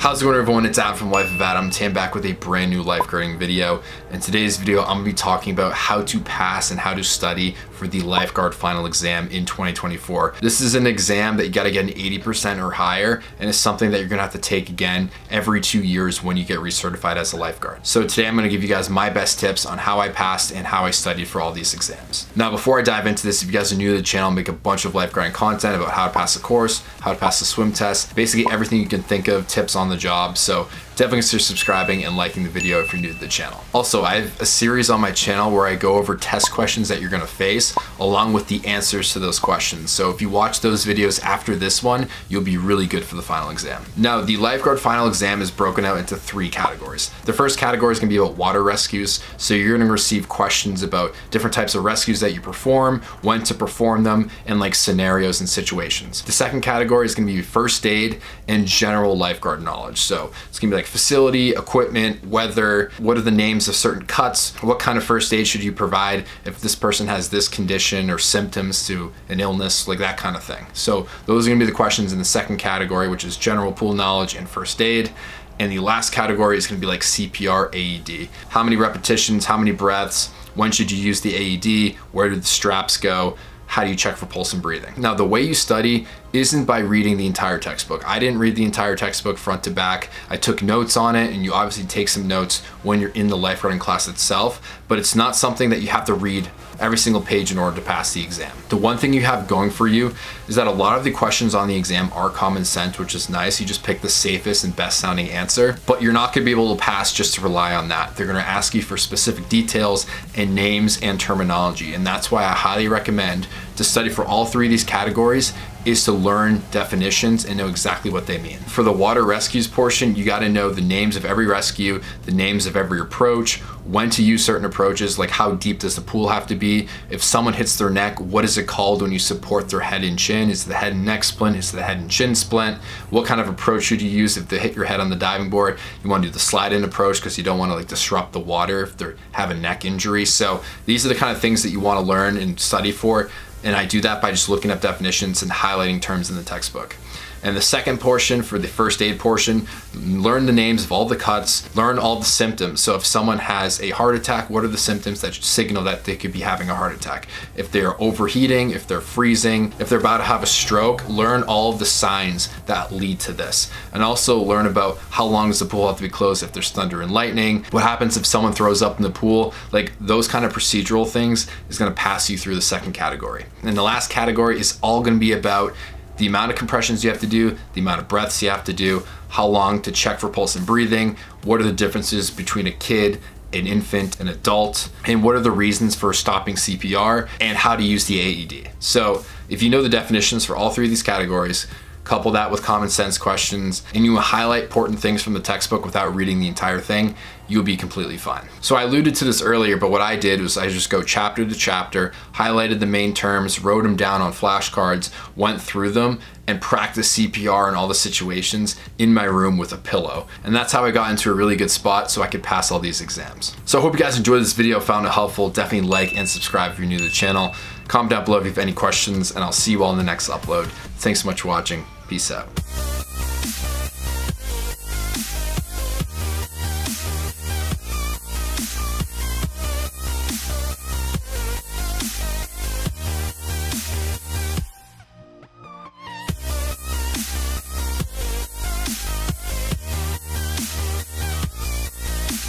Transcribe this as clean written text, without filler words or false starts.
How's it going, everyone? It's Adam from Life of Adam. Today I'm back with a brand new lifeguarding video. In today's video, I'm gonna be talking about how to pass and how to study for the lifeguard final exam in 2024. This is an exam that you gotta get an 80% or higher, and it's something that you're gonna have to take again every 2 years when you get recertified as a lifeguard. So today I'm gonna give you guys my best tips on how I passed and how I studied for all these exams. Now, before I dive into this, if you guys are new to the channel, I make a bunch of lifeguarding content about how to pass the course, how to pass the swim test, basically everything you can think of, tips on the job. So definitely consider subscribing and liking the video if you're new to the channel. Also, I have a series on my channel where I go over test questions that you're gonna face along with the answers to those questions. So if you watch those videos after this one, you'll be really good for the final exam. Now, the lifeguard final exam is broken out into 3 categories. The first category is gonna be about water rescues. So you're gonna receive questions about different types of rescues that you perform, when to perform them, and like scenarios and situations. The second category is gonna be first aid and general lifeguard knowledge. So it's gonna be like facility, equipment, weather, what are the names of certain cuts, what kind of first aid should you provide if this person has this condition or symptoms to an illness, like that kind of thing. So those are gonna be the questions in the second category, which is general pool knowledge and first aid. And the last category is gonna be like CPR, AED. How many repetitions, how many breaths, when should you use the AED, where do the straps go, how do you check for pulse and breathing? Now, the way you study isn't by reading the entire textbook. I didn't read the entire textbook front to back. I took notes on it, and you obviously take some notes when you're in the lifeguarding class itself, but it's not something that you have to read every single page in order to pass the exam. The one thing you have going for you is that a lot of the questions on the exam are common sense, which is nice. You just pick the safest and best sounding answer, but you're not gonna be able to pass just to rely on that. They're gonna ask you for specific details and names and terminology, and that's why I highly recommend to study for all 3 of these categories is to learn definitions and know exactly what they mean. For the water rescues portion, you gotta know the names of every rescue, the names of every approach, when to use certain approaches, like how deep does the pool have to be? If someone hits their neck, what is it called when you support their head and chin? Is it the head and neck splint? Is it the head and chin splint? What kind of approach should you use if they hit your head on the diving board? You wanna do the slide in approach because you don't wanna like disrupt the water if they have a neck injury. So these are the kind of things that you wanna learn and study for. And I do that by just looking up definitions and highlighting terms in the textbook. And the second portion, for the first aid portion, learn the names of all the cuts, learn all the symptoms. So if someone has a heart attack, what are the symptoms that signal that they could be having a heart attack? If they're overheating, if they're freezing, if they're about to have a stroke, learn all of the signs that lead to this. And also learn about how long does the pool have to be closed if there's thunder and lightning, what happens if someone throws up in the pool, like those kind of procedural things is gonna pass you through the second category. And the last category is all gonna be about the amount of compressions you have to do, the amount of breaths you have to do, how long to check for pulse and breathing, what are the differences between a kid, an infant, an adult, and what are the reasons for stopping CPR, and how to use the AED. So if you know the definitions for all 3 of these categories, couple that with common sense questions, and you highlight important things from the textbook without reading the entire thing, you'll be completely fine. So I alluded to this earlier, but what I did was I just go chapter to chapter, highlighted the main terms, wrote them down on flashcards, went through them, and practiced CPR in all the situations in my room with a pillow. And that's how I got into a really good spot so I could pass all these exams. So I hope you guys enjoyed this video, found it helpful. Definitely like and subscribe if you're new to the channel. Comment down below if you have any questions, and I'll see you all in the next upload. Thanks so much for watching. Peace out.